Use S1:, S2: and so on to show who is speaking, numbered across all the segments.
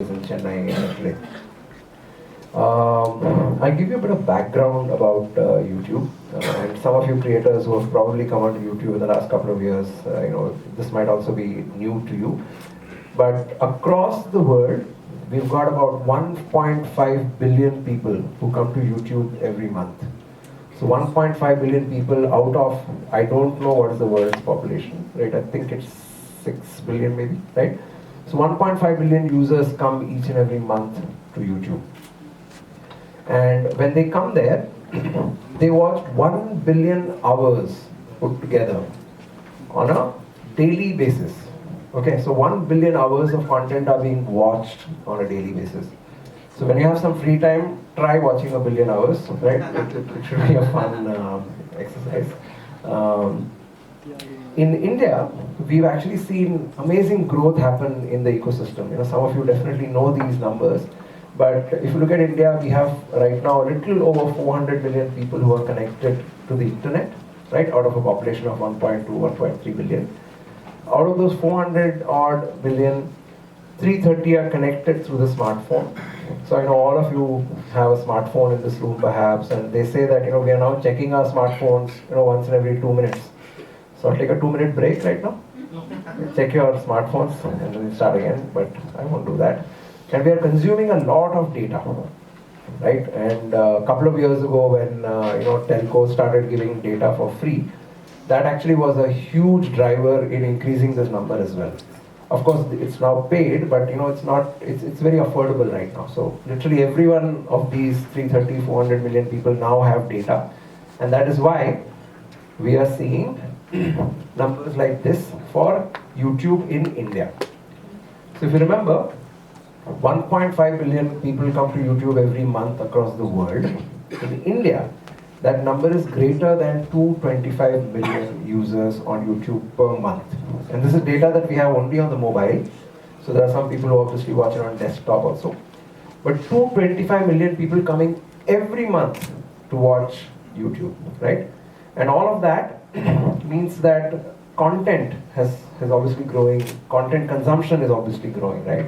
S1: in Chennai actually. I'll give you a bit of background about YouTube, and some of you creators who have probably come onto YouTube in the last couple of years, this might also be new to you. But across the world, we've got about 1.5 billion people who come to YouTube every month. So 1.5 billion people out of, I don't know what is the world's population, right? I think it's 6 billion maybe, right? So 1.5 billion users come each and every month to YouTube. And when they come there, they watch 1 billion hours put together on a daily basis. Okay, so 1 billion hours of content are being watched on a daily basis. So when you have some free time, try watching 1 billion hours, right? It should be a fun exercise. In India, we've actually seen amazing growth happen in the ecosystem. Some of you definitely know these numbers. But if you look at India, we have right now a little over 400 million people who are connected to the internet, right? Out of a population of 1.2, 1.3 billion. Out of those 400 odd billion, 330 are connected through the smartphone. So I know all of you have a smartphone in this room perhaps, and they say that we are now checking our smartphones once in every 2 minutes. So I'll take a 2-minute break right now. Check your smartphones and then start again, but I won't do that. And we are consuming a lot of data, right? And a couple of years ago when telcos started giving data for free, that actually was a huge driver in increasing this number as well. Of course, it's now paid, but it's very affordable right now. So literally every one of these 330, 400 million people now have data. And that is why we are seeing numbers like this for YouTube in India. So if you remember, 1.5 billion people come to YouTube every month across the world. In India, that number is greater than 225 million users on YouTube per month. And this is data that we have only on the mobile. So there are some people who obviously watch it on desktop also. But 225 million people coming every month to watch YouTube, right? And all of that means that content has obviously growing, content consumption is obviously growing, right?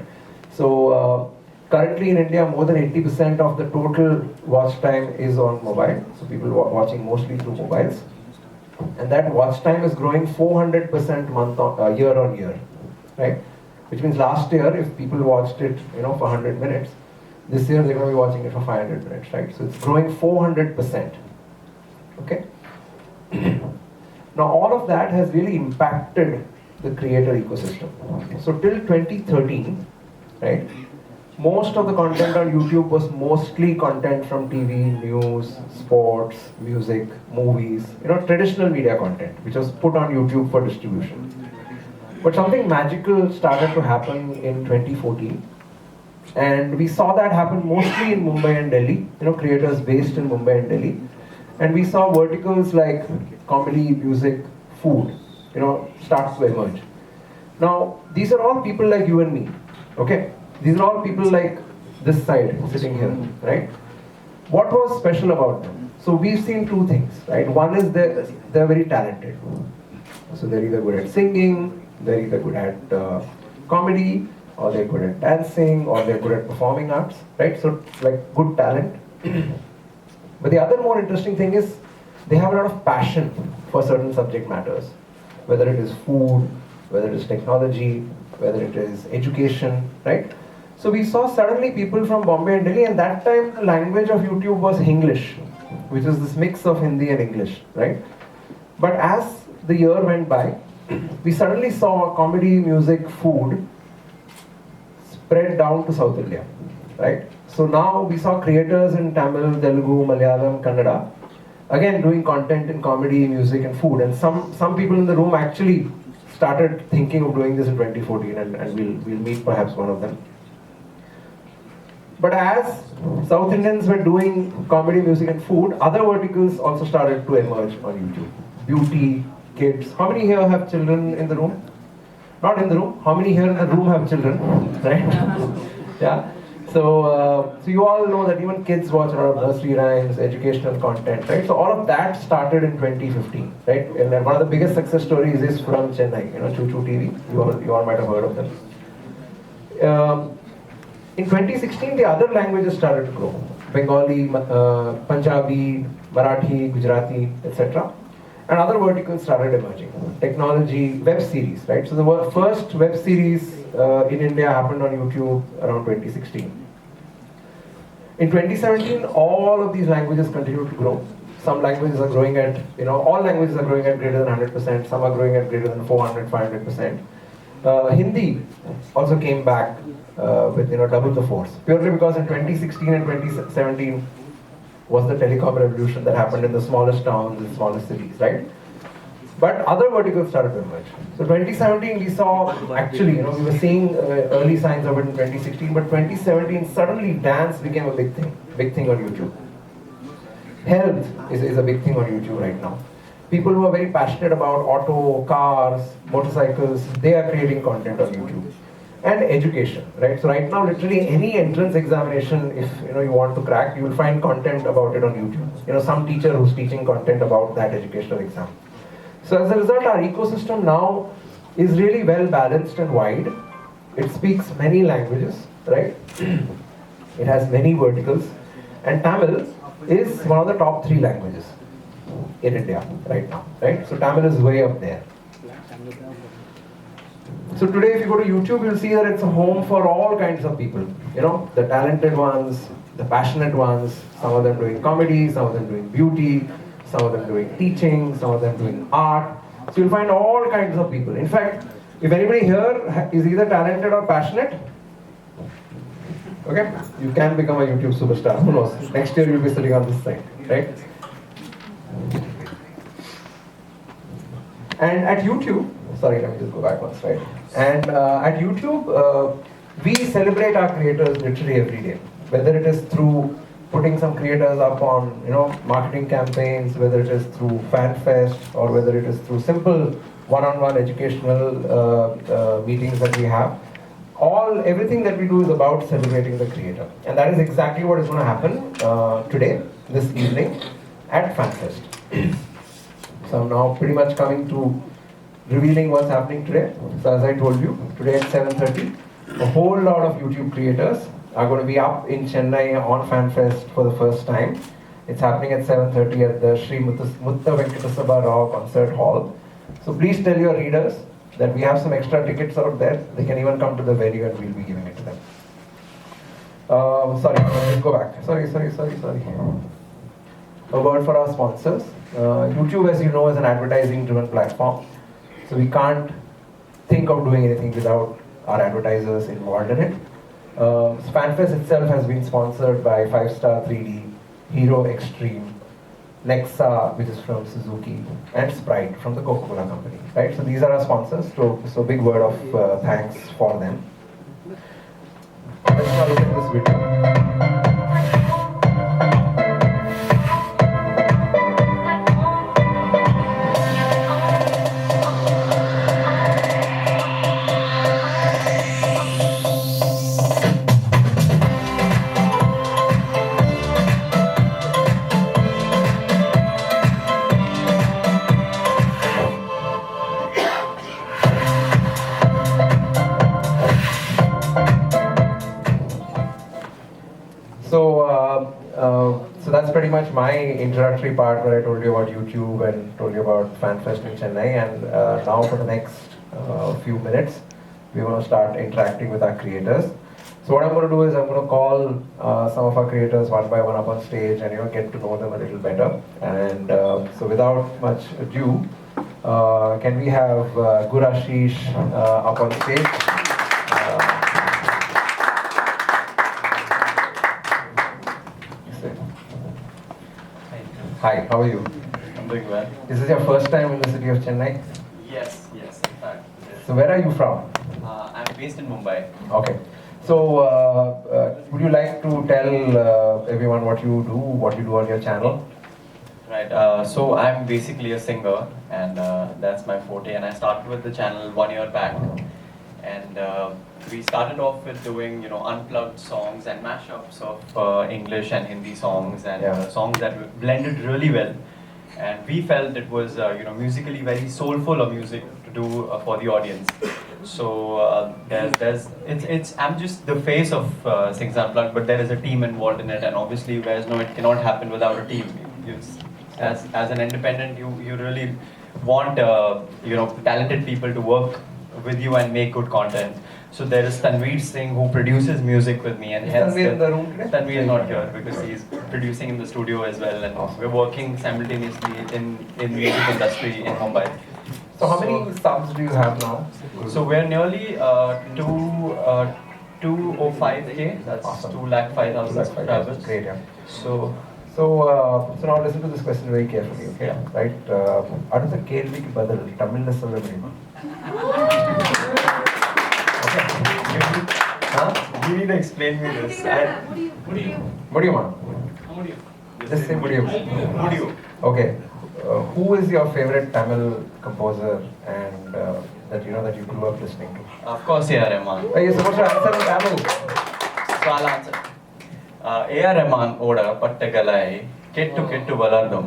S1: So currently in India, more than 80% of the total watch time is on mobile. So people watching mostly through mobiles. And that watch time is growing 400% year on year, right? Which means last year, if people watched it, for 100 minutes, this year they're going to be watching it for 500 minutes, right? So it's growing 400%, okay? Now all of that has really impacted the creator ecosystem. So till 2013, right? Most of the content on YouTube was mostly content from TV, news, sports, music, movies, traditional media content, which was put on YouTube for distribution. But something magical started to happen in 2014. And we saw that happen mostly in Mumbai and Delhi, creators based in Mumbai and Delhi. And we saw verticals like comedy, music, food, start to emerge. Now, these are all people like you and me, okay? These are all people like this side, sitting here, right? What was special about them? So we've seen two things, right? One is they're very talented. So they're either good at singing, they're either good at comedy, or they're good at dancing, or they're good at performing arts, right? So like good talent. But the other more interesting thing is they have a lot of passion for certain subject matters, whether it is food, whether it is technology, whether it is education, right? So we saw suddenly people from Bombay and Delhi, and that time the language of YouTube was English, which is this mix of Hindi and English, right? But as the year went by, we suddenly saw comedy, music, food spread down to South India, right? So now we saw creators in Tamil, Telugu, Malayalam, Kannada, again doing content in comedy, music and food. And some people in the room actually started thinking of doing this in 2014, and we'll meet perhaps one of them. But as South Indians were doing comedy, music and food, other verticals also started to emerge on YouTube. Beauty, kids. How many here have children in the room? Not in the room. How many here in the room have children? Right? Yeah. So you all know that even kids watch a lot of nursery rhymes, educational content, right? So all of that started in 2015, right? And one of the biggest success stories is from Chennai, Choo TV. You all might have heard of them. In 2016, the other languages started to grow. Bengali, Punjabi, Marathi, Gujarati, etc. And other verticals started emerging. Technology, web series, right? So the first web series in India happened on YouTube around 2016. In 2017, all of these languages continued to grow. Some languages are growing at, all languages are growing at greater than 100%. Some are growing at greater than 400, 500%. Hindi also came back with double the force, purely because in 2016 and 2017 was the telecom revolution that happened in the smallest towns and smallest cities, right? But other verticals started to emerge. So 2017 we saw, actually, we were seeing early signs of it in 2016, but 2017 suddenly dance became a big thing on YouTube. Health is a big thing on YouTube right now. People who are very passionate about auto, cars, motorcycles, they are creating content on YouTube. And education, right? So right now, literally any entrance examination, if you want to crack, you will find content about it on YouTube. Some teacher who's teaching content about that educational exam. So as a result, our ecosystem now is really well balanced and wide. It speaks many languages, right? It has many verticals. And Tamil is one of the top 3 languages in India right now, right? So Tamil is way up there. So today if you go to YouTube, you'll see that it's a home for all kinds of people. The talented ones, the passionate ones, some of them doing comedy, some of them doing beauty, some of them doing teaching, some of them doing art. So you'll find all kinds of people. In fact, if anybody here is either talented or passionate, okay, you can become a YouTube superstar. Who knows? Next year you'll be sitting on this side, right? And at YouTube, sorry, let me just go back one slide. And at YouTube, we celebrate our creators literally every day. Whether it is through putting some creators up on, marketing campaigns, whether it is through Fanfest, or whether it is through simple one-on-one educational meetings that we have. Everything that we do is about celebrating the creator. And that is exactly what is going to happen today, this evening, at Fanfest. So I'm now pretty much coming to revealing what's happening today. So as I told you, today at 7:30, a whole lot of YouTube creators are going to be up in Chennai on Fanfest for the first time. It's happening at 7:30 at the Sri Mutta Venkatasabha Rao Concert Hall. So please tell your readers that we have some extra tickets out there. They can even come to the venue and we'll be giving it to them. Sorry, let's go back. Sorry. A word for our sponsors. YouTube, as you know, is an advertising-driven platform. So we can't think of doing anything without our advertisers involved in it. Fanfest itself has been sponsored by 5-Star 3D, Hero Extreme, Nexa, which is from Suzuki, and Sprite from the Coca-Cola company. Right? So these are our sponsors. So big word of thanks for them. Let's now look at this video. So that's pretty much my introductory part where I told you about YouTube and told you about Fanfest in Chennai. And now for the next few minutes, we're going to start interacting with our creators. So what I'm going to do is I'm going to call some of our creators one by one up on stage and get to know them a little better. And so without much ado, can we have Gurashish up on stage? Hi, how are you?
S2: I'm doing well.
S1: Is this your first time in the city of Chennai?
S2: Yes, in fact. Yes.
S1: So where are you from?
S2: I'm based in Mumbai.
S1: Okay. So would you like to tell everyone what you do on your channel?
S2: Right, so I'm basically a singer and that's my forte, and I started with the channel 1 year back. And we started off with doing, unplugged songs and mashups of English and Hindi songs and songs that blended really well. And we felt it was, musically very soulful of music to do for the audience. So it's I'm just the face of Singh's Unplugged, but there is a team involved in it, and obviously you guys know it cannot happen without a team. As an independent, you really want talented people to work with you and make good content. So there is Tanveer Singh who produces music with me, and
S1: Is
S2: hence
S1: Tanveer in the room today?
S2: Tanveer is not here because he's producing in the studio as well, and we're working simultaneously in music industry in Mumbai.
S1: So how many subs do you have now?
S2: So we're nearly 205K. That's
S1: Awesome.
S2: 205,000 subscribers.
S1: Great, yeah.
S2: So
S1: So now listen to this question very carefully, okay?
S2: Yeah.
S1: Right? அடுத்த கேள்விக்கு பதில் தமிழ்ல சொல்ல முடியுமா?
S2: you need to explain me this.
S1: முடியுமா? Just say முடியும். Okay. Who is your favorite Tamil composer and that you grew up listening to?
S2: Of course, A.R. Rahman.
S1: You're supposed to answer in Tamil.
S2: So I'll answer. A.R. Rahman oda pattagalai kettu kettu valardum.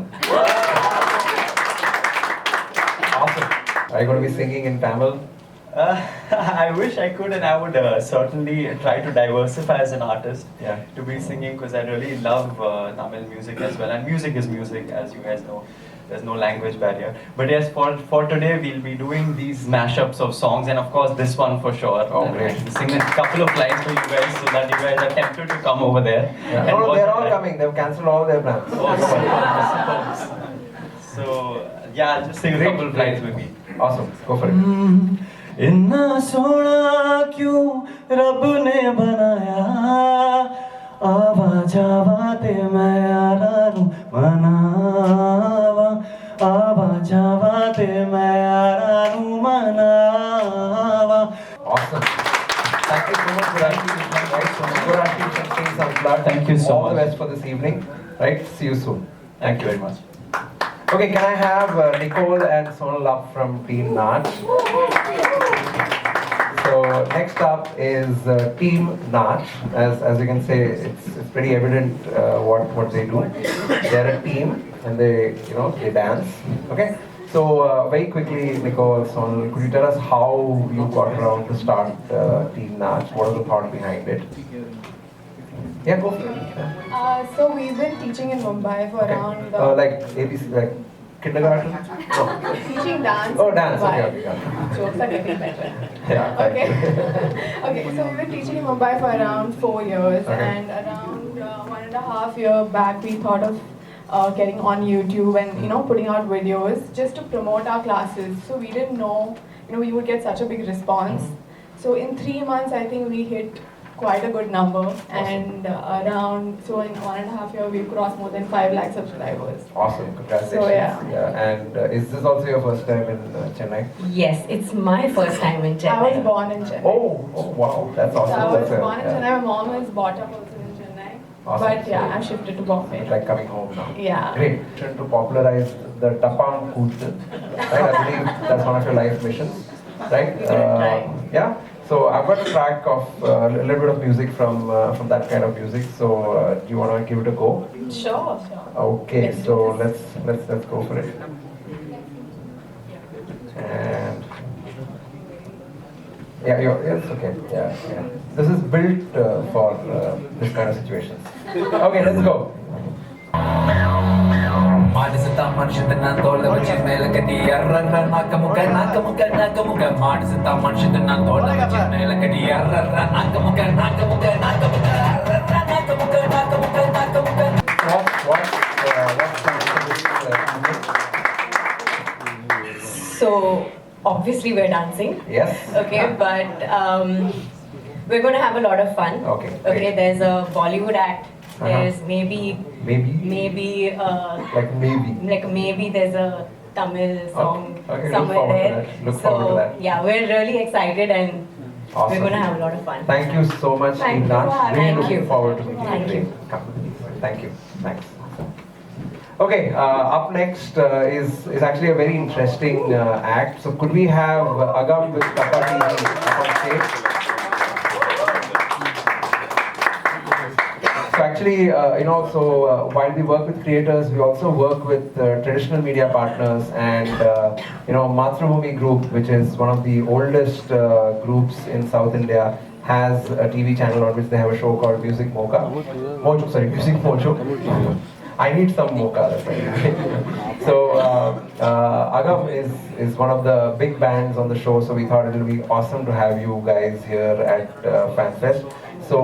S1: Awesome. Are you going to be singing in Tamil?
S2: I wish I could, and I would certainly try to diversify as an artist to be singing, because I really love Tamil music as well. And music is music, as you guys know. There's no language barrier. But yes, for today we'll be doing these mashups of songs, and of course this one for sure.
S1: Oh, great.
S2: I'll sing a couple of lines for you guys so that you guys are tempted to come over there.
S1: Yeah. No, they're all coming. They've cancelled all their plans.
S2: So yeah, I'll just sing a couple of lines maybe.
S1: Awesome. Go for it.
S2: इन्ना सोना क्यों रब ने बनाया आवा जावा ते मैं यारा नू मनावा आवा जावा ते मैं यारा नू मनावा.
S1: Awesome. Thank you so much for that. Right, so good artist and Singh's Unplugged.
S2: Thank you so
S1: All the
S2: much.
S1: best for this evening. Right, see you soon.
S2: Thank you very much.
S1: Okay, can I have Nicole and Sonal up from Team Naach? So next up is Team Naach. As you can say, it's pretty evident what they do. They're a team and they dance. Okay. So very quickly, Nicole, Sonal, could you tell us how you got around to start Team Naach? What was the thought behind it? Yeah, go for it.
S3: So we've been teaching in Mumbai for around
S1: like ABC, like kindergarten? No.
S3: teaching dance.
S1: Oh,
S3: in
S1: dance.
S3: Mumbai.
S1: Okay.
S3: Jokes are getting better.
S1: Yeah.
S3: Okay. Okay. So we've been teaching in Mumbai for around 4 years,
S1: Okay.
S3: and around 1.5 years back, we thought of getting on YouTube and putting out videos just to promote our classes. So we didn't know we would get such a big response. So in 3 months, I think we hit quite a good number, and so in 1.5 years we've crossed more than 5 lakh subscribers.
S1: Awesome, congratulations.
S3: So, yeah.
S1: And is this also your first time in Chennai?
S4: Yes, it's my first time in Chennai.
S3: I was born in Chennai.
S1: Oh wow, that's awesome.
S3: So I was
S1: That's
S3: born in Chennai. My mom was brought up also in Chennai.
S1: Awesome.
S3: But yeah, I shifted to Bombay.
S1: It's like coming home now.
S3: Yeah.
S1: Great. Trying to popularize the Tapang Koot. Right? I believe that's one of your life missions. Right?
S4: Try.
S1: Yeah. So I've got a track of a little bit of music from that kind of music. So do you want to give it a go?
S3: Sure.
S1: Okay.
S3: Let's do
S1: So
S3: this.
S1: let's go for it. And yeah, it's okay. Yeah. This is built for this kind of situations. Okay, let's go.
S5: Madisata manshitana tola vachi mela kadi arrarra nakamuka Madisata manshitana tola vachi mela kadi arrarra nakamuka arrarra nakamuka.
S4: So obviously we're dancing.
S1: Yes.
S4: Okay, but we're going to have a lot of fun.
S1: Okay, great.
S4: Okay, there's a Bollywood act. There's maybe
S1: Like maybe.
S4: there's a Tamil song
S1: Okay,
S4: somewhere there.
S1: Look forward to that.
S4: Yeah, we're really excited and
S1: Awesome.
S4: we're going to have a lot of fun.
S1: Thank you so much,
S3: Thank
S1: Team
S3: you
S1: Naach.
S3: for having
S1: Really
S4: me.
S1: looking
S4: Thank you.
S1: forward to meeting
S4: Thank
S1: you.
S4: you.
S1: Come. Thank you. Thanks. Okay, up next is actually a very interesting act. So could we have Agam with Kappa TV up on stage? So actually, while we work with creators, we also work with traditional media partners and, Mathrubhumi Group, which is one of the oldest groups in South India, has a TV channel on which they have a show called Music Music Mojo. I need some mocha. That's right. So Agam is one of the big bands on the show, so we thought it would be awesome to have you guys here at Fanfest. So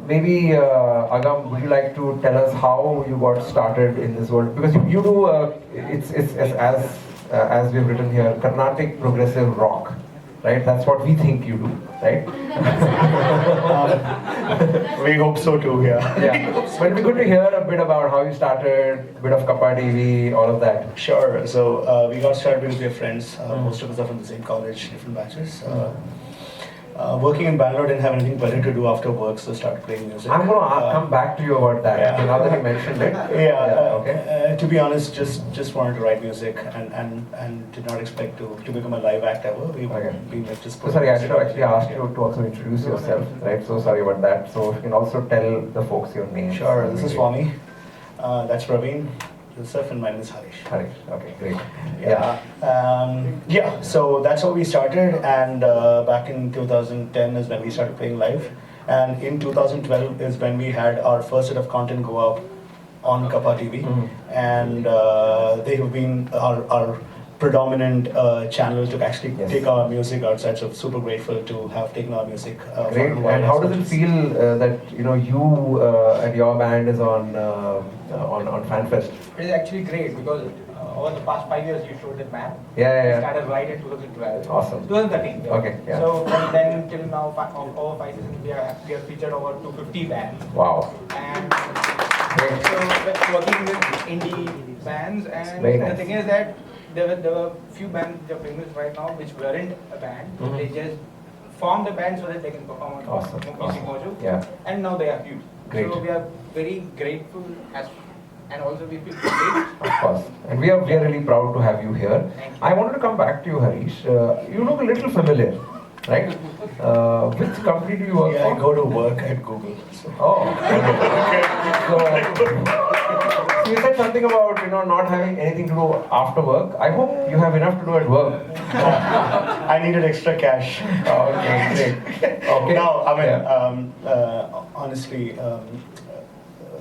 S1: maybe Agam, would you like to tell us how you got started in this world? Because you do it's as we've written here, Carnatic progressive rock, right? That's what we think you do, right?
S6: We hope so too, yeah.
S1: Yeah. But it'd be good to hear a bit about how you started, a bit of Kappa TV, all of that.
S6: Sure. So we got started because we are friends. Most of us are from the same college, different batches. Working in Bangalore, didn't have anything better to do after work, so started playing music.
S1: I'm going to come back to you about that.
S6: Yeah.
S1: Now that you mentioned it.
S6: Okay. To be honest, just wanted to write music and did not expect to become a live act ever. We just.
S1: So sorry, I should have actually asked you to also introduce yourself, right? So sorry about that. So if you can also tell the folks your name.
S6: Sure. This is Swami. That's Praveen. Yusuf, and my name is Harish.
S1: Harish, okay, great.
S6: So that's how we started, and back in 2010 is when we started playing live, and in 2012 is when we had our first set of content go up on Kappa TV, and they have been our predominant channel to actually take our music outside. So super grateful to have taken our music.
S1: Great. And how does it feel that you and your band is on Fanfest?
S7: It is actually great because over the past 5 years you showed the map.
S1: Yeah.
S7: We started right in 2012.
S1: Awesome.
S7: 2013.
S1: Okay. Yeah.
S7: So from then till now, over 5 seasons, we are featured over 250 bands.
S1: Wow.
S7: And
S1: Great.
S7: so we're working with indie bands, and
S1: Very
S7: the
S1: nice.
S7: thing is that there were few bands that are famous right now which weren't a band. They just formed a band so that they can perform on
S1: Awesome.
S7: Music Mojo.
S1: Yeah.
S7: And now they are huge.
S1: Great.
S7: So we are very grateful and also we feel great.
S1: Of course. And we are really proud to have you here.
S7: Thank you.
S1: I wanted to come back to you, Harish. You look a little familiar, right? Which company do you work
S6: I
S1: for?
S6: go to work at Google. So.
S1: Oh, so you said something about not having anything to do after work. I hope you have enough to do at work.
S6: I needed extra cash.
S1: Okay, great. Okay.
S6: No, I mean, honestly,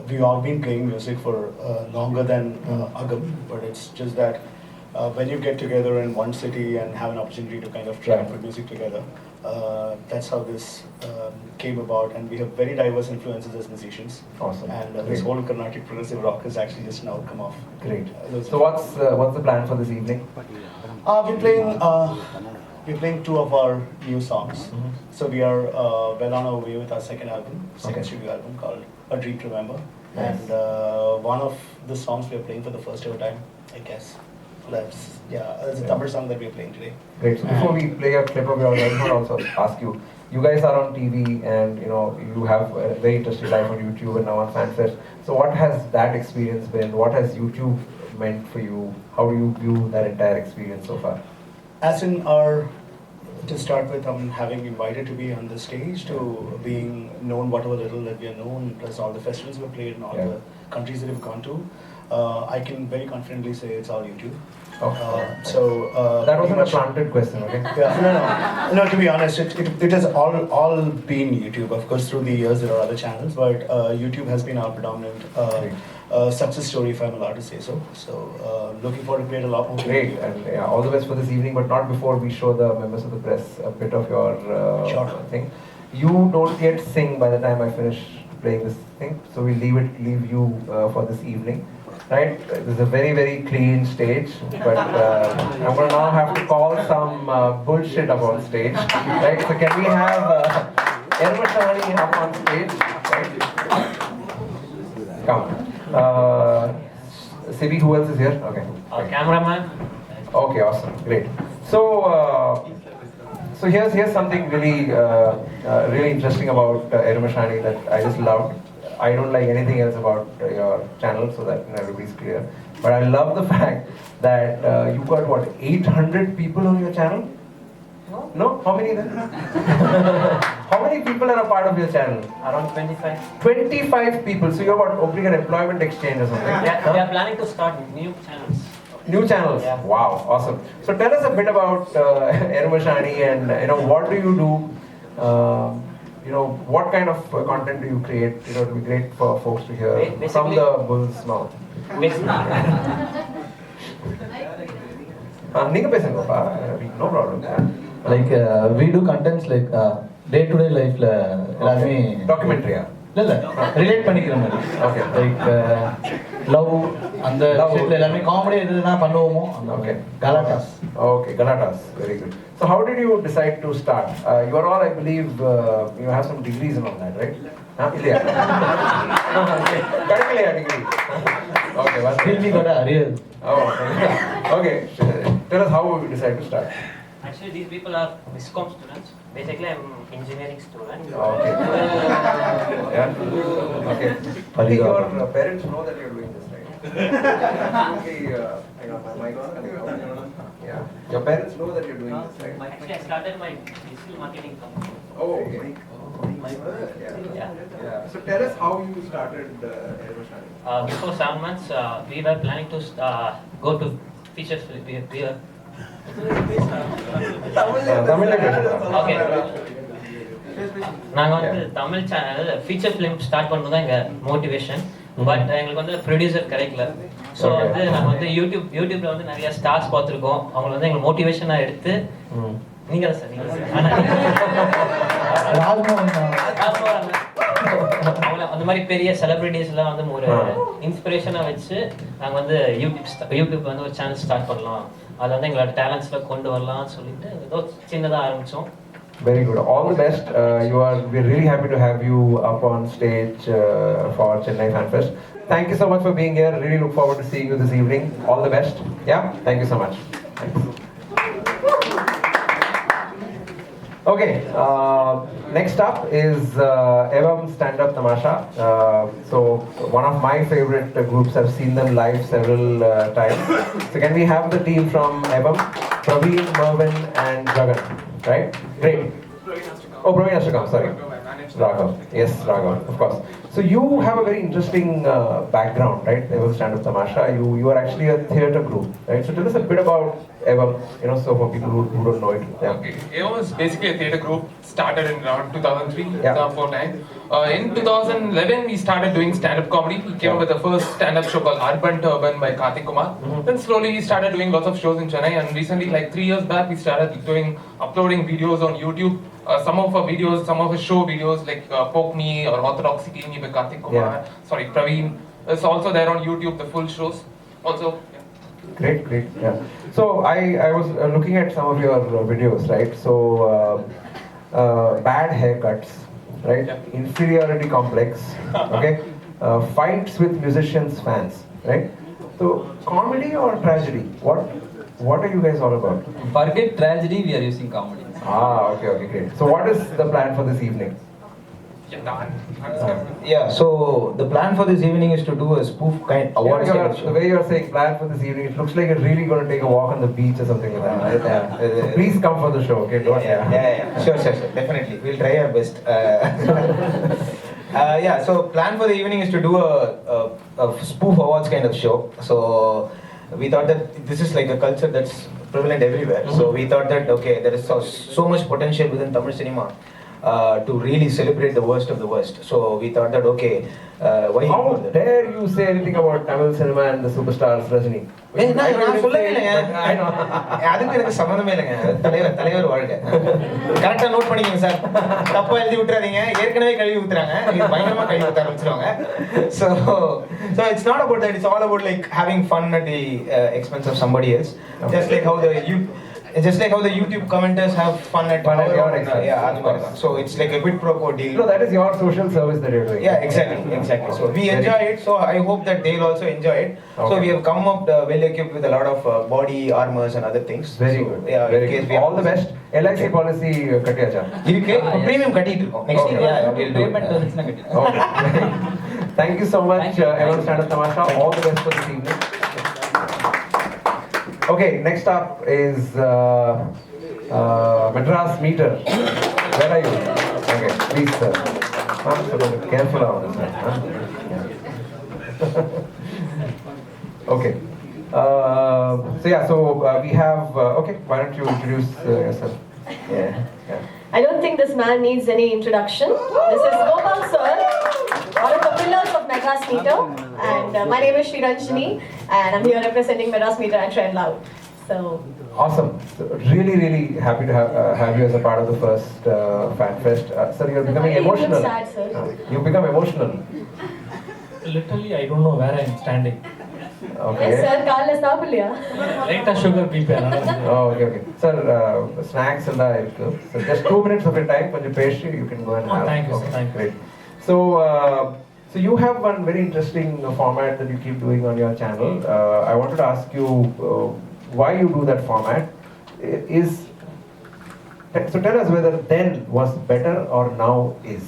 S6: we've all been playing music for longer than Agam, but it's just that when you get together in one city and have an opportunity to kind of try and put music together, that's how this came about, and we have very diverse influences as musicians.
S1: Awesome.
S6: And
S1: Great.
S6: this whole Carnatic progressive rock has actually just now come off.
S1: Great. So what's the plan for this evening?
S6: We're playing two of our new songs. So we are well on our way with our second album, second studio album called A Dream to Remember.
S1: Nice.
S6: And one of the songs we are playing for the first ever time, I guess. It's a Tamil song that we are playing today.
S1: Great. So before we play a clip of yours, I just want to also ask you. You guys are on TV, and you have a very interesting life on YouTube and now on Fanfest. So what has that experience been? What has YouTube meant for you? How do you view that entire experience so far?
S6: As in to start with, having invited to be on the stage, to being known whatever little that we are known, plus all the festivals we've played and all the countries that we've gone to, I can very confidently say it's all YouTube.
S1: That wasn't a planted question, okay?
S6: Yeah, no. To be honest, it has all been YouTube. Of course, through the years there are other channels, but YouTube has been our predominant success story, if I'm allowed to say so. So, looking forward to create a lot more.
S1: Great, and all the best for this evening, but not before we show the members of the press a bit of your thing. You don't yet sing by the time I finish playing this thing, so we'll leave you for this evening. Right, this is a very, very clean stage, but I'm going to now have to call some bullshit up on stage. Right, so can we have Eruma up on stage? Right? Come. Sibi, who else is here? Okay.
S7: Cameraman.
S1: Okay, awesome, great. So here's something really, really interesting about Eruma that I just loved. I don't like anything else about your channel, so that everybody's clear. But I love the fact that you got what, 800 people on your channel? No? How many then? How many people people are a part of your channel?
S8: Around 25.
S1: 25 people. So you're about opening an employment exchange or something?
S8: Yeah, we are planning to start new channels.
S1: New channels.
S8: Yeah.
S1: Wow, awesome. So tell us a bit about Eruma and what do you do? What kind of content do you create? It would be great for folks to hear from
S8: Basically-
S1: the bull's mouth. நீங்க பேசுங்கப்பா. No problem.
S9: Like we do contents like day to day life la எல்லாமே
S1: Documentary.
S9: இல்ல relate பண்ணிக்கிற மாதிரி.
S1: Okay.
S9: Like love அந்த விஷயத்துல எல்லாமே comedy எதுனா பண்ணுவோமோ அந்த
S1: Okay.
S9: கலாட்டாஸ்.
S1: Okay, Galatas. Very good. So how did you decide to start? You are all, I believe, you have some degrees and all that, right? இல்லையா? கிடைக்கலையா degree? Okay, well,
S9: Still we got a real.
S1: Oh, okay. Tell us how you decided to start.
S8: Actually, these people are Viscom students. Basically, I'm engineering student.
S1: Okay. Yeah. Okay. Okay, your parents know that you're doing this, right? Okay, hang on, my mic is coming out. Yeah. Your parents know that you're doing this, right?
S8: Actually, I started my digital marketing company.
S1: Oh, okay.
S8: Yeah.
S1: Yeah. So tell us how you started Eruma.
S8: Before 7 months, we were planning to go to feature film. We were
S1: தமிழ்ல பேசுறா.
S8: Okay. நாங்கள் வந்து Tamil channel feature film start பண்ணது தான் எங்கள் motivation. But எங்களுக்கு வந்து producer கிடைக்கல. ஸோ வந்து நாங்கள் வந்து யூடியூப்ல வந்து நிறைய ஸ்டார்ஸ் பார்த்துருக்கோம். அவங்களை வந்து எங்களுக்கு மோட்டிவேஷனாக எடுத்து நீங்கள் தான் சார் நீங்கள் அவங்கள அந்த மாதிரி பெரிய செலிபிரிட்டிஸ்லாம் வந்து ஒரு இன்ஸ்பிரேஷனாக வச்சு நாங்கள் வந்து யூடியூப் வந்து ஒரு சேனல் ஸ்டார்ட் பண்ணலாம். அதில் வந்து எங்களோட டேலண்ட்ஸ்லாம் கொண்டு வரலாம்னு சொல்லிட்டு ஏதோ சின்னதாக ஆரம்பித்தோம்.
S1: Very good. All the best. We're really happy to have you up on stage for Chennai Fanfest. Thank you so much for being here. Really look forward to seeing you this evening. All the best. Yeah. Thank you so much. Thanks. Okay. Next up is Evam stand-up tamasha. So one of my favorite groups. I've seen them live several times. So can we have the team from Evam, Praveen, Mervin, and Jagan? Right? Great. Oh, Praveen has to come. Sorry. Raghav. Yes, Raghav. Of course. So you have a very interesting background, right? Evam stand-up tamasha. You are actually a theatre group, right? So tell us a bit about Evam. So for people who don't know it. Yeah.
S10: Okay. Evam is basically a theatre group. Started in around 2003,
S1: Yeah.
S10: 2004 time. In 2011, we started doing stand-up comedy. We came up with the first stand-up show called Urban to Urban by Karthik Kumar. Then slowly we started doing lots of shows in Chennai. And recently, like 3 years back, we started uploading videos on YouTube. Some of our videos, some of our show videos like Poke Me or Orthodoxy Kini by Karthik Kumar.
S1: Yeah.
S10: Sorry, Praveen. It's also there on YouTube, the full shows. Also,
S1: Great. Yeah. So I was looking at some of your videos, right? So bad haircuts, right?
S10: Yeah.
S1: Inferiority complex, okay? Fights with musicians, fans, right? So comedy or tragedy? What are you guys all about?
S9: Forget tragedy, we are using comedy.
S1: Okay, great. So what is the plan for this evening?
S11: Yeah, so the plan for this evening is to do a spoof kind award
S1: The way you're saying plan for this evening, it looks like you're really going to take a walk on the beach or something like that. Right? So please come for the show, okay? Don't
S11: Sure, definitely. We'll try our best. Yeah, so plan for the evening is to do a spoof awards kind of show. So we thought that this is like a culture that's prevalent everywhere. So we thought that, okay, there is so much potential within Tamil cinema to really celebrate the worst of the worst. So we thought that, okay, why...
S1: How dare you say anything about Tamil cinema and the superstars, Rajini?
S11: நான் சொல்லவே இல்லைங்க. அதுக்கு எனக்கு சம்மந்தமே இல்லைங்க. தலைவர் வாழ்க்கை. கரெக்டா நோட் பண்ணிக்கங்க சார். தப்பா எழுதி விட்டுறாதீங்க. ஏற்கனவே கழுவி ஊத்துறாங்க. இது பயங்கரமா கழுவி ஊத்த ஆரம்பிச்சிருவாங்க. So it's not about that. It's all about like having fun at the expense of somebody else. Just like how the YouTube commenters have fun at
S1: your expense.
S11: Yeah, so it's like a quid pro quo deal.
S1: No, that is your social service that you're doing.
S11: Yeah, exactly. So we enjoy it. So I hope that they'll also enjoy it.
S1: Okay.
S11: So we have come up well equipped with a lot of body armors and other things.
S1: Very
S11: so,
S1: good.
S11: Yeah,
S1: Very
S11: in case
S1: good. All the best. LIC policy கட்டியாச்சா?
S11: இருக்கு. Premium கட்டிட்டு இருக்கோம். Next year. Yeah, we'll do
S9: Payment
S11: it.
S9: வந்துச்சுனா கட்டி.
S1: Okay. Thank you so much, Evam stand-up tamasha. All the best for this evening. Okay, next up is Madras meter. Where are you? Okay. Please, sir. Careful on this one. Huh? Yeah. Okay. So we have. Okay, why don't you introduce yourself? Yeah.
S4: I don't think this man needs any introduction. This is Gopal sir, one of the pillars of Madras Meter, and my name is Sriranjini, and I'm here representing Madras Meter and Trend Loud. So
S1: awesome. So really happy to have you as a part of the first Fanfest. Sir, you're becoming emotional.
S4: Sad, sir.
S1: You become emotional.
S12: Literally, I don't know where I'm standing.
S1: Okay.
S4: Yes, sir. Kaala saapillaya.
S12: Light sugar people.
S1: Oh, okay. Sir, snacks and so just 2 minutes of your time. When you pastry, you can go and have.
S12: Thank you, sir. Thank you.
S1: Great. So you have one very interesting format that you keep doing on your channel. I wanted to ask you why you do that format. So tell us whether then was better or now is.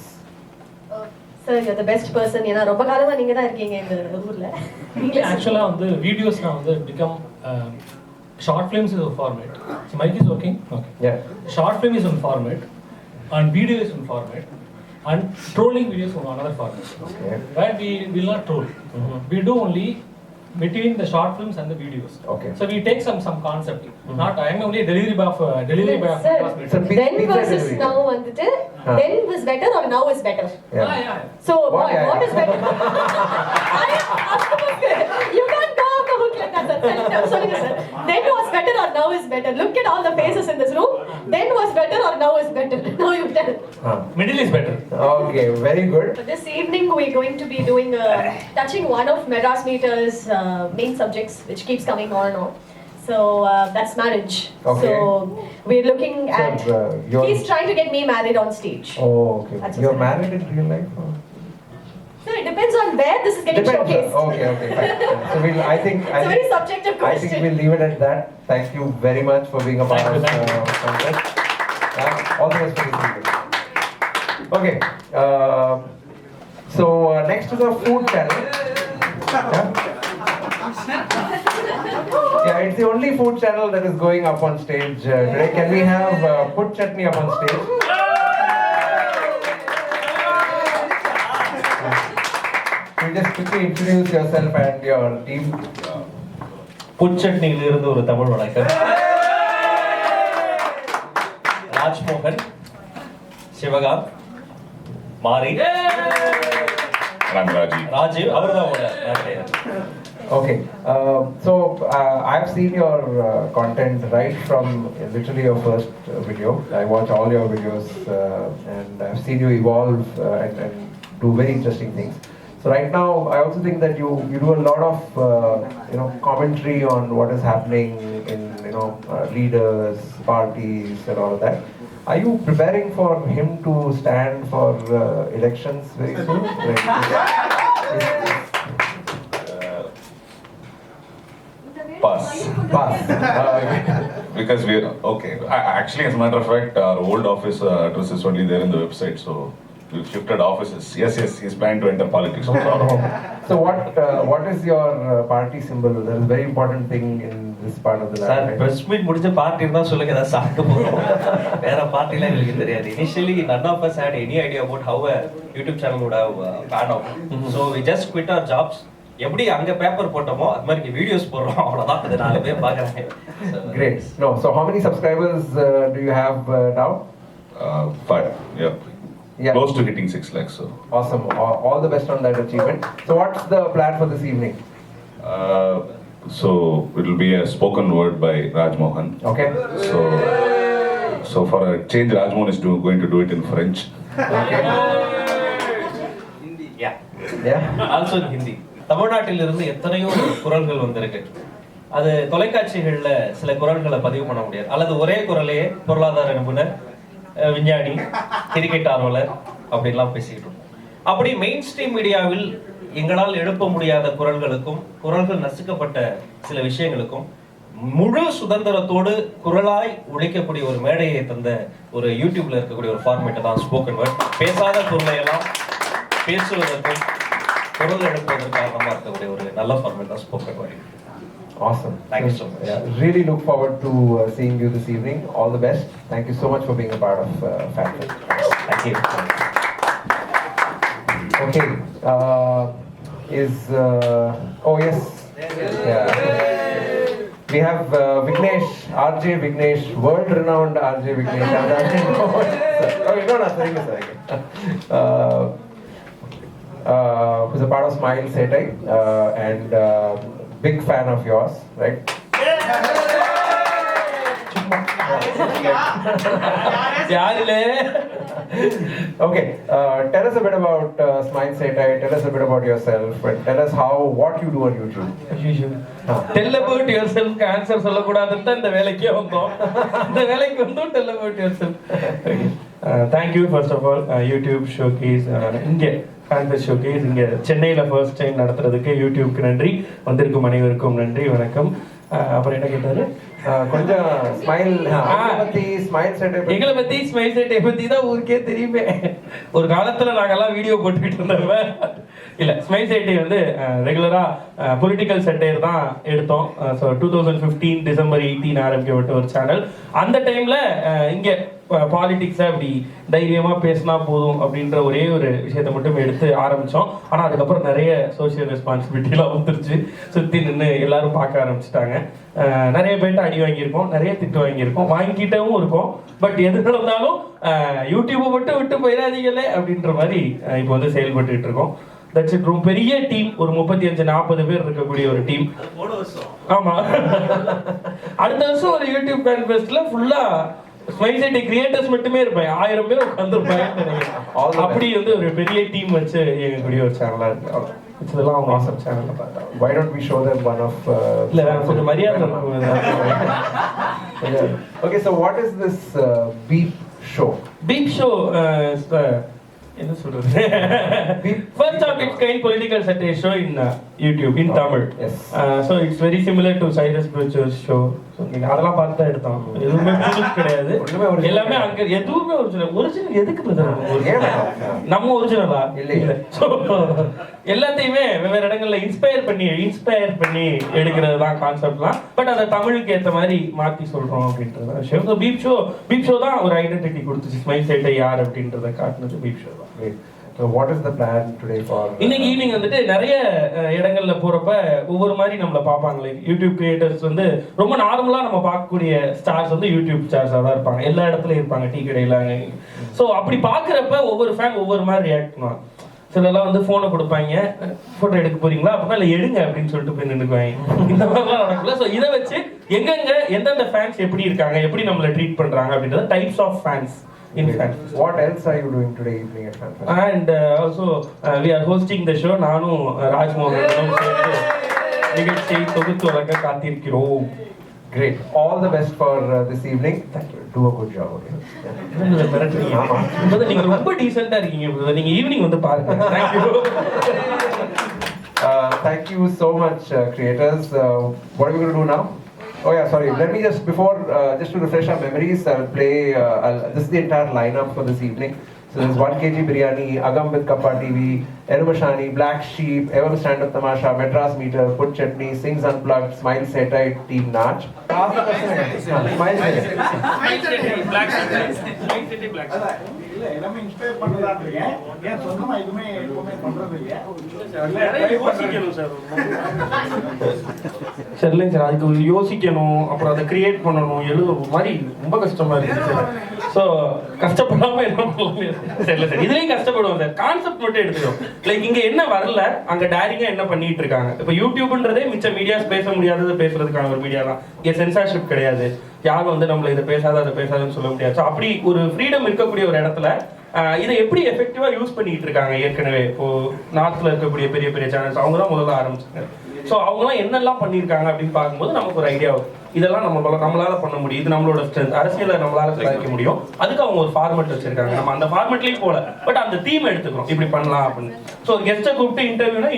S4: Sir, you're the best person. ஏன்னா ரொம்ப காலமா நீங்க தான் இருக்கீங்க இந்த ஊர்ல.
S12: Actually, on the videos now, they become short films is a format. So mic is working. Okay.
S1: Yeah.
S12: Short film is one format, and video is one format, and trolling videos is another format.
S1: Okay.
S12: Where we will not troll. We do only between the short films and the videos.
S1: Okay.
S12: So we take some concept. Not I am only delivery boy of
S4: Sir,
S1: So
S4: then versus now வந்துட்டு then was better or now is better?
S1: Yeah.
S4: So
S1: What?
S4: what is better? You can't go off the hook like that, sir. Sorry, sir. Then was better or now is better? Look at all the faces in this room. Then was better or now is better? Now you tell.
S12: Middle is better.
S1: Okay, very good.
S4: So this evening we're going to be doing touching one of Madras Meter's main subjects, which keeps coming on and on. So that's marriage.
S1: Okay.
S4: So we're looking at. He's trying to get me married on stage.
S1: Oh, okay.
S4: That's
S1: You're
S4: what's
S1: married in real life? Or?
S4: So it depends on where this is getting showcased.
S1: Okay, fine. So I think
S4: It's a very subjective
S1: I
S4: question.
S1: think we'll leave it at that. Thank you very much for being a part of Fanfest. All the best for this evening. Okay. So next to the food channel. Yeah, it's the only food channel that is going up on stage today. Can we have put chutney up on stage? You just quickly introduce yourself and your team.
S13: புட்சட்னியில் இருந்து ஒரு தமிழ் வணக்கம். ராஜ்மோகன், சிவகாந்த், மாரி, ராஜீவ் அவர்தான்.
S1: Okay, so I've seen your content right from literally your first video. I watch all your videos and I've seen you evolve and do very interesting things. So right now, I also think that you do a lot of commentary on what is happening in leaders, parties, and all of that. Are you preparing for him to stand for elections very soon?
S14: Pass. Because we're okay. Actually, as a matter of fact, our old office address is only there in the website, so we've shifted offices. Yes, he's planning to enter politics.
S1: So what is your party symbol? That is a very important thing in this part of the
S13: Sir,
S1: life.
S13: press meet முடிஞ்ச party இருந்தா சொல்லுங்க, ஏதாவது சாப்பிட்டு போறோம். வேற பார்ட்டிலாம் எங்களுக்கு தெரியாது. Initially, none of us had any idea about how a YouTube channel would have pan out. So we just quit our jobs. எப்படி அங்க பேப்பர் போட்டோமோ அது மாதிரி வீடியோஸ் போடுறோம், அவ்வளவுதான். அது 4 பேர் பார்க்கறாங்க.
S1: Great. No, so how many subscribers do you have now?
S14: 5. Yeah. Close to hitting 6 lakhs. So.
S1: Awesome. All the best on that achievement. So what's the plan for this evening?
S14: So it will be a spoken word by Rajmohan.
S1: Okay.
S14: So for a change, Rajmohan is going to do it in French.
S1: Okay.
S13: Yeah. Also in Hindi. தமிழ்நாட்டில் இருந்து எத்தனையோ குரல்கள் வந்திருக்கு. அது தொலைக்காட்சிகள்ல சில குரல்களை பதிவு பண்ண முடியாது. அல்லது ஒரே குரலையே பொருளாதார நிபுணர், விஞ்ஞானி, கிரிக்கெட் ஆர்வலர் அப்படிலாம் பேசிக்கிட்டு இருக்கோம். அப்படி மெயின் ஸ்ட்ரீம் மீடியாவில் எங்களால் எழுப்ப முடியாத குரல்களுக்கும் குரல்கள் நசுக்கப்பட்ட சில விஷயங்களுக்கும் முழு சுதந்திரத்தோடு குரலாய் உழைக்கக்கூடிய ஒரு மேடையை தந்த ஒரு யூடியூப்ல இருக்கக்கூடிய ஒரு ஃபார்மேட் தான் ஸ்போக்கன் வேர்ட். பேசாத பொருளை எல்லாம் பேசுவதற்கும் குரல் எழுப்புவதற்கு காரணமாக இருக்கக்கூடிய ஒரு நல்ல ஃபார்மேட் தான் spoken word.
S1: Awesome.
S13: Thank you so much.
S1: Yeah, really look forward to seeing you this evening. All the best. Thank you so much for being a part of Fanfest.
S13: Thank you.
S1: Okay. Oh yes. Yeah. We have Vignesh, RJ Vignesh, world-renowned RJ Vignesh. Okay, no, sorry. Who's a part of Smile Settai and big fan of yours, right? Okay, tell us a bit about Smile Settai, tell us a bit about yourself, and tell us what you do on YouTube.
S15: Tell about yourself, answer சொல்லக்கூடாதுன்னு இந்த வேலைக்கே வந்தோம். இந்த வேலைக்கு வந்து tell about yourself. Thank you first of all YouTube showcase இங்கே Fanfest showcase இங்கே சென்னையில் first time நடத்துறதுக்கு யூடியூப்க்கு நன்றி, வந்திருக்கும் அனைவருக்கும் நன்றி, வணக்கம். அப்புறம் என்ன கேட்டாரு?
S1: கொஞ்சம் ஸ்மைல் எங்களை
S15: பத்தி ஸ்மைல் செட்டை பத்தி தான் ஊருக்கே தெரியுமே. ஒரு காலத்துல நாங்கெல்லாம் வீடியோ போட்டுக்கிட்டு இருந்தோம். இல்ல ஸ்மைல் செட்டை வந்து ரெகுலரா பொலிட்டிக்கல் செட்டையர் தான் எடுத்தோம். ஸோ 2015 டிசம்பர் 18 ஆரம்பிக்கப்பட்ட ஒரு சேனல். அந்த டைம்ல இங்க பாலிடிக்ஸை அப்படி தைரியமா பேசினா போதும் அப்படின்ற ஒரே ஒரு விஷயத்தை மட்டும் எடுத்து ஆரம்பிச்சோம். ஆனா அதுக்கப்புறம் நிறைய சோசியல் ரெஸ்பான்சிபிலிட்டிலாம் வந்துருச்சு. சுத்தி நின்று எல்லாரும் பார்க்க ஆரம்பிச்சிட்டாங்க. நிறைய பேர்ட்ட அடி வாங்கியிருக்கோம், நிறைய திட்டு வாங்கியிருக்கோம், வாங்கிக்கிட்டவும் இருக்கோம். பட் எது நடந்தாலும் யூடியூப்பை மட்டும் விட்டு போயிடாதீங்களே அப்படின்ற மாதிரி இப்போ வந்து செயல்பட்டுக்கிட்டு இருக்கோம். That's it. ரொம்ப பெரிய டீம், ஒரு 35-40 பேர் இருக்கக்கூடிய ஒரு டீம். ஆமா, அடுத்த வருஷம் ஒரு யூடியூப் ஃபேன்ஃபெஸ்ட்ல ஃபுல்லா ஸ்மைல் செட்டை கிரியேட்டர்ஸ் மட்டுமே இருப்பாங்க, 1000 பேர் உட்காந்துருப்பாங்க. அப்படி வந்து ஒரு பெரிய டீம் வச்சு எங்கக்கூடிய ஒரு சேனலா இருக்கு. இதெல்லாம் அவங்க ஆசம் சேனல்ல பார்த்தா.
S1: Why don't we show them one of
S15: இல்ல கொஞ்சம் மரியாதை.
S1: Okay, so what is this beep show?
S15: Beep show என்ன சொல்றது? First of its kind political satire show in YouTube in Tamil.
S1: Yes.
S15: So it's very similar to Cyrus Bridger's show. So நீங்க அதெல்லாம் பார்த்து தான் எடுத்தோம். எதுவுமே புதுசு கிடையாது. எல்லாமே அங்க எதுவுமே ஒரிஜினல் எதுக்கு நம்ம ஒரிஜினலா இல்ல. ஸோ எல்லாத்தையுமே வெவ்வேறு இடங்கள்ல இன்ஸ்பயர் பண்ணி எடுக்கிறது தான் கான்செப்ட்லாம். பட் அதை தமிழுக்கு ஏற்ற மாதிரி மாற்றி சொல்றோம் அப்படின்றது விஷயம். ஸோ பீப் ஷோ தான் ஒரு ஐடென்டிட்டி கொடுத்துச்சு. ஸ்மைல் செட்டை யார் அப்படின்றத காட்டினது பீப் ஷோ தான்.
S1: So what is the plan today for?
S15: இன்னைக்கு ஈவினிங் வந்துட்டு நிறைய இடங்கள்ல போறப்ப ஒவ்வொரு மாதிரி நம்மள பார்ப்பாங்களே. யூடியூப் கிரியேட்டர்ஸ் வந்து ரொம்ப நார்மலா நம்ம பார்க்கக்கூடிய ஸ்டார்ஸ் வந்து யூடியூப் ஸ்டார்ஸா தான் இருப்பாங்க, எல்லா இடத்துலயும் இருப்பாங்க, டீ கடையில. ஸோ அப்படி பாக்குறப்ப ஒவ்வொரு ஃபேன் ஒவ்வொரு மாதிரி ரியாக்ட் பண்ணுவாங்க. சிலர்லாம் வந்து போனை கொடுப்பாங்க, போட்டோ எடுக்க போறீங்களா அப்படின்னா இல்லை எடுங்க அப்படின்னு சொல்லிட்டு போய் நின்றுக்குவாங்க. இந்த மாதிரிலாம் நடக்கல. ஸோ இதை வச்சு எங்கெங்க எந்தெந்த ஃபேன்ஸ் எப்படி இருக்காங்க, எப்படி நம்மளை ட்ரீட் பண்றாங்க அப்படின்றது types of fans.
S1: What else are you doing today evening at Fanfest?
S15: And also we are hosting the show. நானும் ராஜ்மோகனும் சேர்ந்து நிகழ்ச்சியை தொகுத்து வழங்க காத்திருக்கிறோம்.
S1: Great. All the best for this evening. Thank you. Do a good job. Okay.
S15: நீங்க ரொம்ப டீசென்ட்டா இருக்கீங்க. நீங்க ஈவினிங் வந்து பாருங்க. Thank you.
S1: Thank you so much, creators. What are we going to do now? Oh yeah, sorry. Let me just just to refresh our memories, I'll play. This is the entire lineup for this evening. So there's 1 kg biryani, Agam with Kappa TV, Eruma, Black Sheep, Evam standup tamasha, Madras meter, put chutney, Singh's unplugged, Smile Settai, team naach. Ask the question. Smile Settai.
S7: Black Sheep. Black Sheep. இல்ல எல்லாமே inspire பண்றதா இருக்கீங்க. ஏன் சொன்னமா எதுமே எப்பவுமே பண்றது இல்ல. யோசிக்கணும் சார்.
S15: சரிங்க சார், அதுக்கு யோசிக்கணும், அப்புறம் அதை கிரியேட் பண்ணணும், எழுதுற மாதிரி ரொம்ப கஷ்டமா இருக்கு சார். ஸோ கஷ்டப்படாம என்ன பண்ணலாம் சார்? சார் இதுலேயும் கஷ்டப்படுவோம் சார். கான்செப்ட் மட்டும் எடுத்துக்கணும். லைக் இங்க என்ன வரல, அங்க டேரிங்கா என்ன பண்ணிட்டு இருக்காங்க. இப்போ யூடியூப்ன்றதே மிச்ச மீடியாஸ் பேச முடியாதது பேசுறதுக்கான ஒரு மீடியா தான். இங்கே சென்சார்ஷிப் கிடையாது, யாரும் வந்து நம்மள இதை பேசாத அதை பேசாதுன்னு சொல்ல முடியாது. ஸோ அப்படி ஒரு ஃப்ரீடம் இருக்கக்கூடிய ஒரு இடத்துல இதை எப்படி எஃபெக்டிவா யூஸ் பண்ணிட்டு இருக்காங்க. ஏற்கனவே இப்போ நார்த்ல இருக்கக்கூடிய பெரிய பெரிய சேனல்ஸ் அவங்க தான் முதல்ல ஆரம்பிச்சாங்க. ஸோ அவங்களாம் என்னெல்லாம் பண்ணியிருக்காங்க அப்படின்னு பார்க்கும்போது நமக்கு ஒரு ஐடியா வரும். இதெல்லாம் நம்மளால பண்ண முடியும், இது நம்மளோட ஸ்ட்ரென்த், அரசியலை நம்மளால சாதிக்க முடியும். அதுக்கு அவங்க ஒரு ஃபார்மெட் வச்சிருக்காங்க. நம்ம அந்த ஃபார்மெட்லயும் போல, பட் அந்த தீம் எடுத்துக்கிறோம், இப்படி பண்ணலாம் அப்படின்னு. ஸோ கெஸ்ட்டை கூப்பிட்டு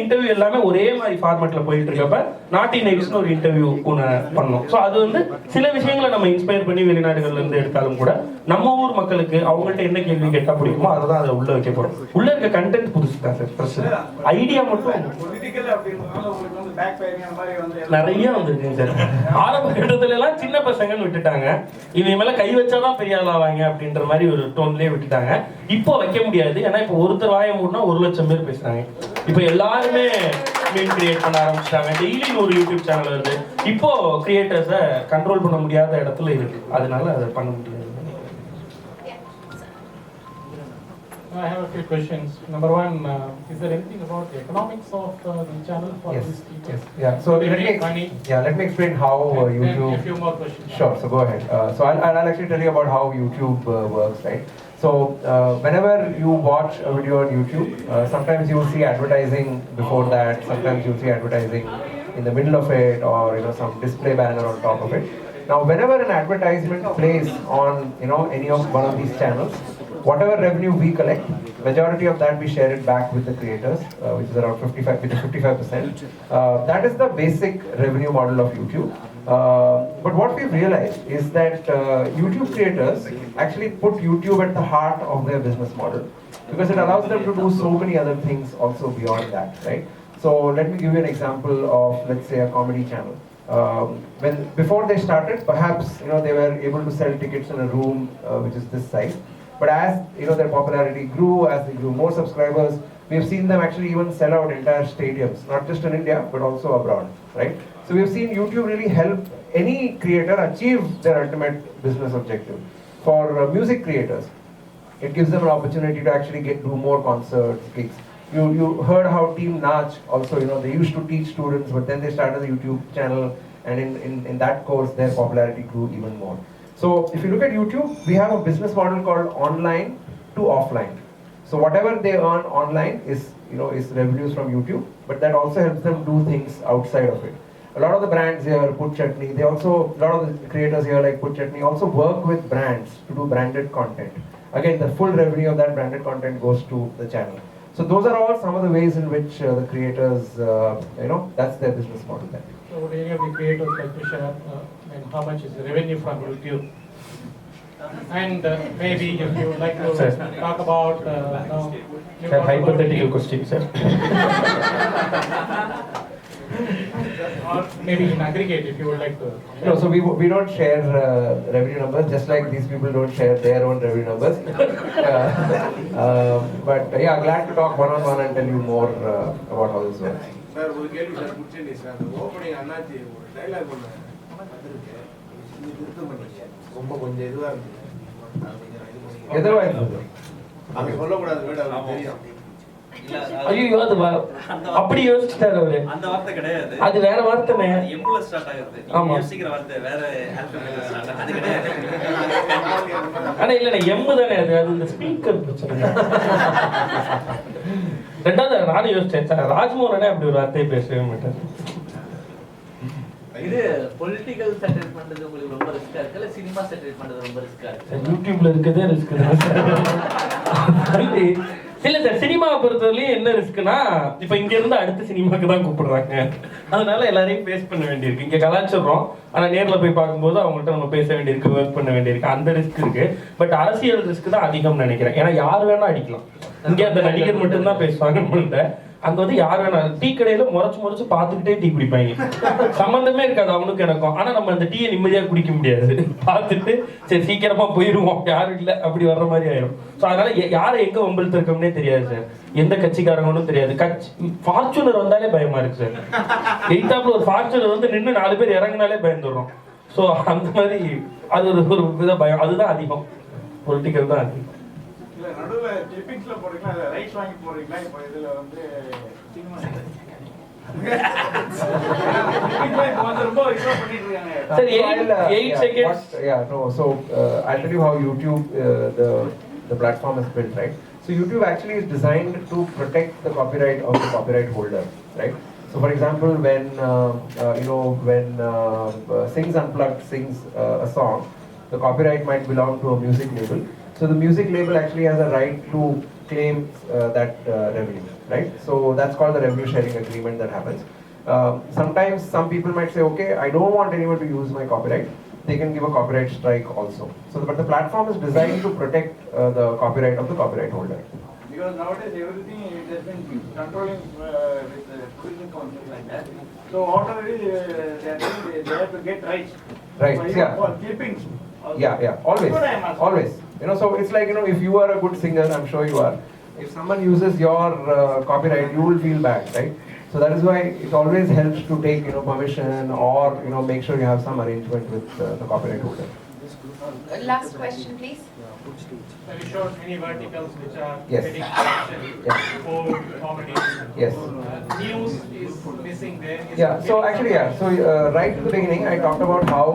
S15: இன்டர்வியூ எல்லாமே ஒரே மாதிரி ஃபார்மெட்ல போயிட்டு இருக்கப்ப நாட்டி நைட்ஸ்னு ஒரு இன்டர்வியூ ஒன்று பண்ணோம். ஸோ அது வந்து சில விஷயங்களை நம்ம இன்ஸ்பயர் பண்ணி வெளிநாடுகள்ல இருந்து எடுத்தாலும் கூட நம்ம ஊர் மக்களுக்கு அவங்கள்ட்ட என்ன கேள்வி கேட்டா பிடிக்குமோ அதை தான் அதை உள்ள வைக்க போறோம். உள்ள இருக்க கண்டென்ட் புதுசு தான் சார், ஃப்ரெஷ் ஐடியா மட்டும் நிறைய வந்துருக்குங்க சார். ஆரம்ப விடுறதுல எல்லாம் சின்ன பசங்கன்னு விட்டுட்டாங்க. இவங்க மேல கை வச்சாதான் பெரிய ஆளாவாங்க அப்படின்ற மாதிரி ஒரு டோன்லயே விட்டுட்டாங்க. இப்போ வைக்க முடியாது, ஏன்னா இப்போ ஒருத்தர் வாய மூடனா 1 லட்சம் பேர் பேசுறாங்க. இப்போ எல்லாருமே மீன் கிரியேட் பண்ண ஆரம்பிச்சிட்டாங்க. டெய்லி ஒரு யூடியூப் சேனல் வருது. இப்போ கிரியேட்டர்ஸை கண்ட்ரோல் பண்ண முடியாத இடத்துல இருக்கு, அதனால அதை பண்ண முடியாது.
S12: I have a few questions. Number one, is there anything about the economics of the channel for
S1: Yes.
S12: these people?
S1: Yes. Yeah. So let me explain how YouTube.
S12: A few more questions.
S1: Sure. So go ahead. So I'll actually tell you about how YouTube works, right? So whenever you watch a video on YouTube, sometimes you will see advertising before that. Sometimes you will see advertising in the middle of it, or some display banner on top of it. Now, whenever an advertisement plays on any of one of these channels, whatever revenue we collect, majority of that we share it back with the creators, which is around 55%. That is the basic revenue model of YouTube. But what we've realized is that YouTube creators actually put YouTube at the heart of their business model, because it allows them to do so many other things also beyond that, right? So let me give you an example of, let's say, a comedy channel. When before they started, perhaps they were able to sell tickets in a room which is this size. But as their popularity grew, as they grew more subscribers, we have seen them actually even sell out entire stadiums, not just in India but also abroad, right? So we have seen YouTube really help any creator achieve their ultimate business objective. For music creators, it gives them an opportunity to actually do more concerts, gigs. You heard how Team Naach also, they used to teach students, but then they started a YouTube channel, and in that course their popularity grew even more. So if you look at YouTube, we have a business model called online to offline. So whatever they earn online is revenues from YouTube, but that also helps them do things outside of it. A lot of the brands here, Put Chutney, a lot of the creators here like Put Chutney also work with brands to do branded content. Again, the full revenue of that branded content goes to the channel. So those are all some of the ways in which the creators, that's their business model then.
S12: So would any of the creators like to share how much is the revenue from YouTube? And maybe if you would like to talk about
S15: hypothetical question, sir.
S12: Or maybe in aggregate, if you would like to.
S1: No, so we don't share revenue numbers, just like these people don't share their own revenue numbers. But yeah, glad to talk one-on-one and tell you more about how this works.
S7: Sir, ஒரு கேள்வி sir புடிச்சேன் sir. அந்த opening அண்ணாச்சி ஒரு dialogue ஒன்னு வந்திருக்கு. இது திருத்த பண்ணீங்க. ரொம்ப கொஞ்சம் இதுவா இருக்கு.
S1: எதுவா இருக்கு?
S7: அது சொல்ல கூடாது வேட அவருக்கு தெரியும்.
S15: ஐயோ அது அப்படி யோசிச்சிட்டாரு அவரு.
S16: அந்த வார்த்தை கிடையாது.
S15: அது வேற வார்த்தைனே.
S16: எம்ல ஸ்டார்ட் ஆகுது. நீங்க யோசிக்கிற வார்த்தை வேற ஆல்பபெட்ல ஸ்டார்ட் ஆகுது. அது கிடையாது.
S15: ஆனா இல்ல எம் தானே அது இந்த ஸ்பீக்கர் பிரச்சனை. ரெண்டாவது நானும் யோசிச்சேன், ராஜ்மோகனே அப்படி ஒரு வார்த்தையை பேசவே மாட்டேன்.
S16: இது பொலிட்டிக்கல் செட்டில் பண்றது உங்களுக்கு ரொம்ப ரிஸ்கா இருக்கு இல்ல சினிமா செட்டில் பண்றது ரொம்ப ரிஸ்கா இருக்கு?
S15: யூடியூப்ல இருக்கதே ரிஸ்க் தான். இல்ல சார், சினிமாவை பொறுத்தவரையிலும் என்ன ரிஸ்க்னா, இப்ப இங்க இருந்து அடுத்த சினிமாக்கு தான் கூப்பிடுறாங்க. அதனால எல்லாரையும் ஃபேஸ் பண்ண வேண்டியிருக்கு. இங்க கலாச்சாரம், ஆனா நேர்ல போய் பார்க்கும்போது அவங்கள்ட்ட நம்ம பேச வேண்டியிருக்கு, ஒர்க் பண்ண வேண்டியிருக்கு, அந்த ரிஸ்க் இருக்கு. பட் அரசியல் ரிஸ்க் தான் அதிகம் நினைக்கிறேன். ஏன்னா யார் வேணா அடிக்கலாம். இங்க அந்த நடிகர் மட்டும் தான் பேசுவாங்க. அங்க வந்து யார் வேணா டீ கடையில முறைச்சு பார்த்துக்கிட்டே டீ குடிப்பாங்க. சம்பந்தமே இருக்காது அவனுக்கு எனக்கும். ஆனா நம்ம அந்த டீயை நிம்மதியா குடிக்க முடியாது. பார்த்துட்டு சரி சீக்கிரமா போயிருவோம், யாரும் இல்லை அப்படி வர்ற மாதிரி ஆயிடும். ஸோ அதனால யாரை எங்க வம்பிழுத்து இருக்கோம்னே தெரியாது சார். எந்த கட்சிக்காரங்களும் தெரியாது. ஃபார்ச்சுனர் வந்தாலே பயமா இருக்கு சார். எய்தாப்புல ஒரு ஃபார்ச்சுனர் வந்து நின்று 4 பேர் இறங்கினாலே பயந்துடுறோம். ஸோ அந்த மாதிரி அது ஒரு வித பயம். அதுதான் அதிகம், பொலிட்டிக்கல் தான் அதிகம்.
S7: இல்ல நடுவுல கிளிப்பிங்ஸ்ல போறீங்களா இல்ல ரைட்ஸ் வாங்கி போறீங்களா? இப்போ இதுல வந்து சினிமா ரொம்ப இஷ்யூ பண்ணிட்டு இருக்காங்க.
S1: Sir, 8 seconds. Yeah, no. So I'll tell you how YouTube, the platform is built, right? So YouTube actually is designed to protect the copyright of the copyright holder, right? So for example, when Singh's Unplugged sings a song, the copyright might belong to a music label. So the music label actually has a right to claim that revenue, right? So that's called the revenue sharing agreement that happens. Sometimes some people might say, okay, I don't want anyone to use my copyright. They can give a copyright strike also. So, but the platform is designed to protect the copyright of the copyright holder.
S7: மிக because nowadays everything it has been controlling with tourism council like that. So whatever it is, they have to get rights.
S1: Right,
S7: So even
S1: yeah.
S7: for clippings. also.
S1: Yeah, always,
S7: Good, I am asking.
S1: always. You know, so it's like, you know, if you are a good singer, I'm sure you are, if someone uses your copyright, you will feel bad, right? So that is why it always helps to take, you know, permission or, you know, make sure you have some arrangement with the copyright holder.
S17: Last question, please.
S12: Have you shown any verticals which are
S1: Yes.
S12: getting attention?
S1: Yes.
S12: Food, comedy.
S1: Yes.
S12: News is missing there. Is
S1: Yeah,
S12: it
S1: so
S12: getting
S1: actually, yeah, so right at the beginning, I talked about how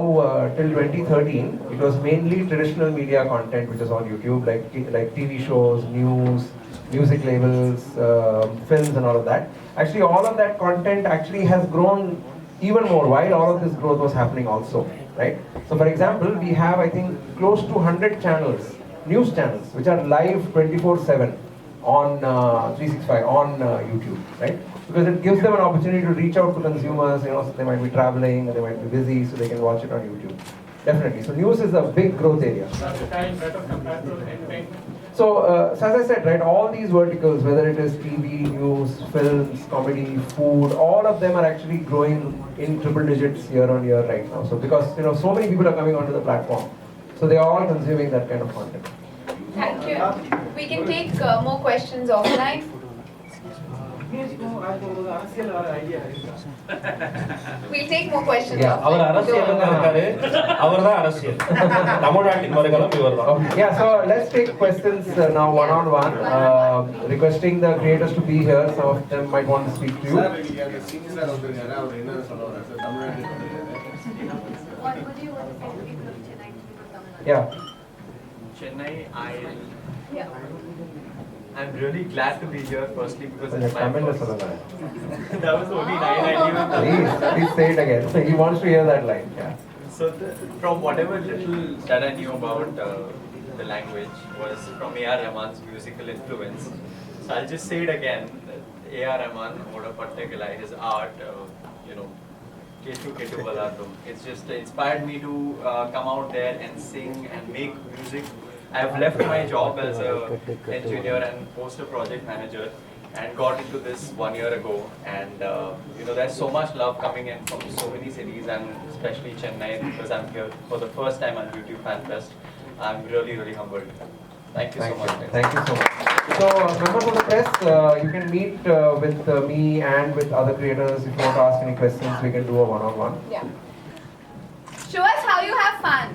S1: till 2013, it was mainly traditional media content which is on YouTube, like TV shows, news, music labels, films and all of that. Actually, all of that content actually has grown even more while all of this growth was happening also, right? So for example, we have, I think, close to 100 channels, news channels, which are live 24/7 on 365 on YouTube, right? Because it gives them an opportunity to reach out to consumers. You know, so they might be traveling, they might be busy, so they can watch it on YouTube. Definitely. So news is a big growth area.
S12: That's the time better compared to entertainment.
S1: So, so as I said, right, all these verticals, whether it is TV, news, films, comedy, food, all of them are actually growing in triple digits year on year right now. So because, you know, so many people are coming onto the platform, so they are all consuming that kind of content.
S17: Thank you. We can take more questions offline. We'll take more questions
S15: அவர் அரசியல் இருக்காரு அவர்தான் அரசியல் தமிழ்நாட்டின் மறுகலம் இவர்தான்.
S1: Yeah, so let's take questions now one on one. Requesting the creators to be here. Some of them might want to speak to you.
S18: What would you want to say to people of Chennai to people of Tamil Nadu?
S1: Yeah.
S2: Chennai, I'm really glad to be here. Firstly, because it's my first. That was the only line I knew.
S1: Please say it again. He wants to hear that line. Yeah.
S2: So from whatever little that I knew about the language was from A.R. Rahman's musical influence. So I'll just say it again. A.R. Rahman, Moda Pattakala, his art, you know, Ketu Baladum. It's just inspired me to come out there and sing and make music. I've left my job as an engineer and poster project manager and got into this 1 year ago. And you know, there's so much love coming in from so many cities and especially Chennai because I'm here for the first time on YouTube Fanfest. I'm really, really humbled. Thank you so much.
S1: Thank you so much. So, members of the press, you can meet with me and with other creators. If you want to ask any questions, we can do a one-on-one.
S17: Yeah. Show us how you have fun.